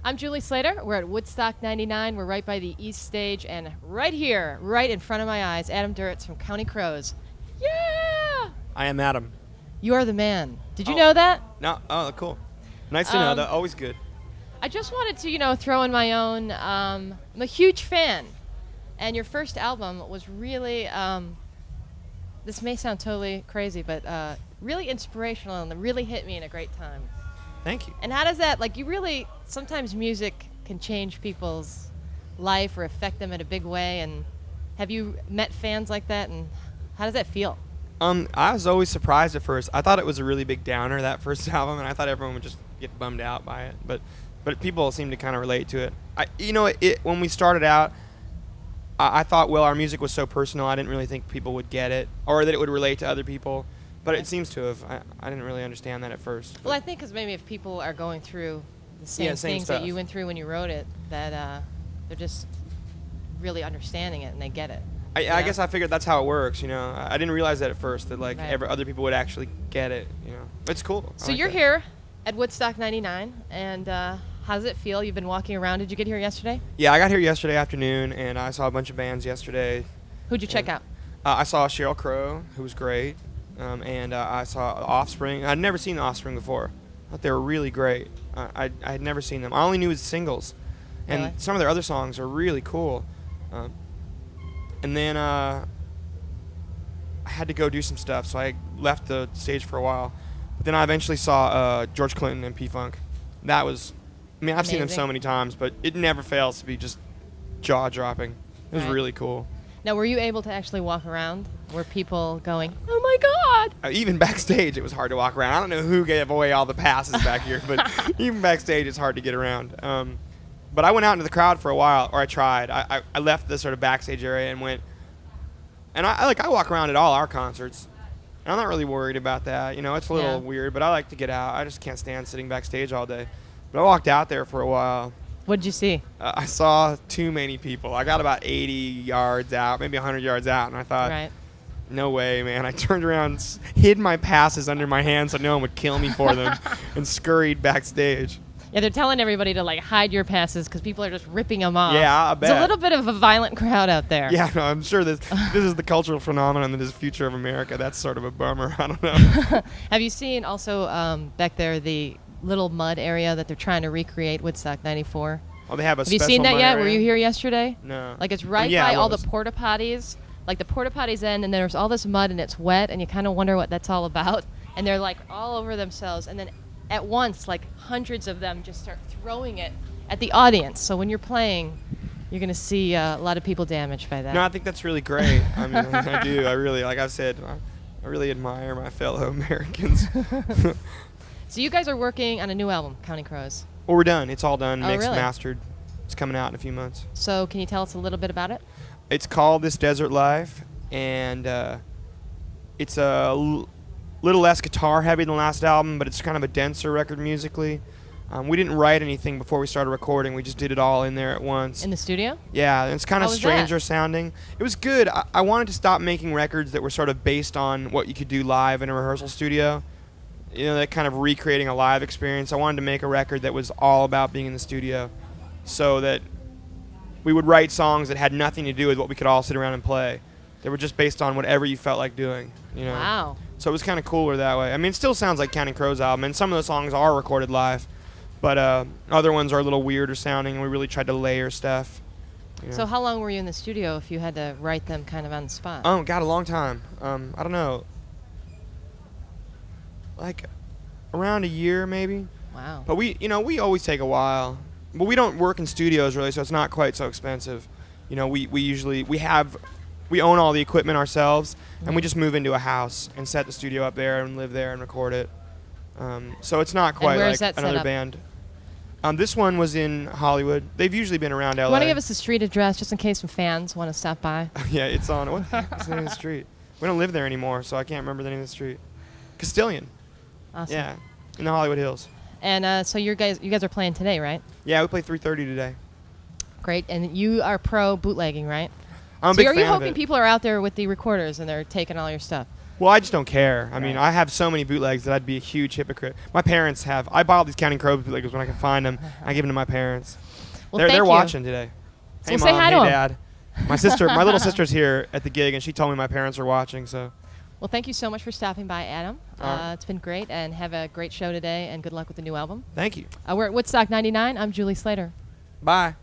I'm Julie Slater. We're at Woodstock 99. We're right by the East Stage, and right here, right in front of my eyes, Adam Duritz from County Crows. Yeah! I am Adam. You are the man. Did you know that? No. Oh, cool. Nice to know. That always good. I just wanted to, throw in my own. I'm a huge fan, and your first album was really. This may sound totally crazy, but really inspirational, and it really hit me in a great time. Thank you. And how does that, sometimes music can change people's life or affect them in a big way, and have you met fans like that, and how does that feel? I was always surprised at first. I thought it was a really big downer, that first album, and I thought everyone would just get bummed out by it. But people seem to kind of relate to it. When we started out, I thought, well, our music was so personal, I didn't really think people would get it, or that it would relate to other people. But it seems to have. I didn't really understand that at first. Well, I think because maybe if people are going through the same things stuff that you went through when you wrote it, that they're just really understanding it and they get it. I guess I figured that's how it works, I didn't realize that at first, that other people would actually get it, It's cool. So you're here at Woodstock 99, and how does it feel? You've been walking around. Did you get here yesterday? Yeah, I got here yesterday afternoon, and I saw a bunch of bands yesterday. Who'd you check out? I saw Sheryl Crow, who was great, and I saw Offspring. I'd never seen the Offspring before. I thought they were really great. I had never seen them. I only knew his singles, and Really? some of their other songs are really cool. And then I had to go do some stuff, so I left the stage for a while. But then I eventually saw George Clinton and P-Funk. That was, I've seen them so many times, but it never fails to be just jaw-dropping. It was really cool. Now, were you able to actually walk around? Were people going, oh my God? Even backstage, it was hard to walk around. I don't know who gave away all the passes back here, but even backstage, it's hard to get around. But I went out into the crowd for a while, or I tried. I left the sort of backstage area and went, and I walk around at all our concerts. And I'm not really worried about that. It's a little weird, but I like to get out. I just can't stand sitting backstage all day. But I walked out there for a while. What did you see? I saw too many people. I got about 80 yards out, maybe 100 yards out, and I thought, no way, man. I turned around, hid my passes under my hand so no one would kill me for them, and scurried backstage. Yeah, they're telling everybody to hide your passes because people are just ripping them off. Yeah, I bet. It's a little bit of a violent crowd out there. Yeah, no, I'm sure this is the cultural phenomenon that is the future of America. That's sort of a bummer. I don't know. Have you seen also back there the little mud area that they're trying to recreate Woodstock 94? Oh, they have a special Have you seen that yet? area? Were you here yesterday? No. It's right by all the porta potties. The porta potties end, and there's all this mud, and it's wet, and you kind of wonder what that's all about. And they're all over themselves, and then at once, hundreds of them just start throwing it at the audience. So when you're playing, you're going to see a lot of people damaged by that. No, I think that's really great. I do. I really, like I've said, I really admire my fellow Americans. So you guys are working on a new album, County Crows. Well, we're done. It's all done, mixed, really? mastered. It's coming out in a few months. So can you tell us a little bit about it? It's called This Desert Life, and it's a little less guitar heavy than the last album, but it's kind of a denser record musically. We didn't write anything before we started recording. We just did it all in there at once. In the studio? Yeah, and it's kind of How was stranger that? sounding. It was good. I wanted to stop making records that were sort of based on what you could do live in a rehearsal studio. That kind of recreating a live experience. I wanted to make a record that was all about being in the studio, so that we would write songs that had nothing to do with what we could all sit around and play. They were just based on whatever you felt like doing. Wow. So it was kind of cooler that way. It still sounds like Counting Crows' album, and some of the songs are recorded live, but other ones are a little weirder sounding, and we really tried to layer stuff. So how long were you in the studio if you had to write them kind of on the spot? Oh, God, a long time. I don't know. Around a year, maybe. Wow. But we always take a while. But we don't work in studios, really, so it's not quite so expensive. We own all the equipment ourselves, and we just move into a house and set the studio up there and live there and record it. So it's not quite where like is that set another up? band. This one was in Hollywood. They've usually been around LA. You want to give us the street address just in case some fans want to stop by? Yeah, it's on. What the heck is the name of the street? We don't live there anymore, so I can't remember the name of the street. Castilian. Awesome. Yeah, in the Hollywood Hills. And so you guys are playing today, right? Yeah, we play 3:30 today. Great. And you are pro bootlegging, right? I'm a So big are you fan of hoping it. people are out there with the recorders and they're taking all your stuff? Well, I just don't care. I mean, I have so many bootlegs that I'd be a huge hypocrite. My parents have. I buy all these Counting Crows bootlegs when I can find them. I give them to my parents. Well, they're thank you. watching today. So Hey, say Mom. hi to Hey, 'em. Dad. My little sister's here at the gig, and she told me my parents are watching. So, Well, thank you so much for stopping by, Adam. All right. It's been great, and have a great show today, and good luck with the new album. thank you. We're at Woodstock 99. I'm Julie Slater. Bye.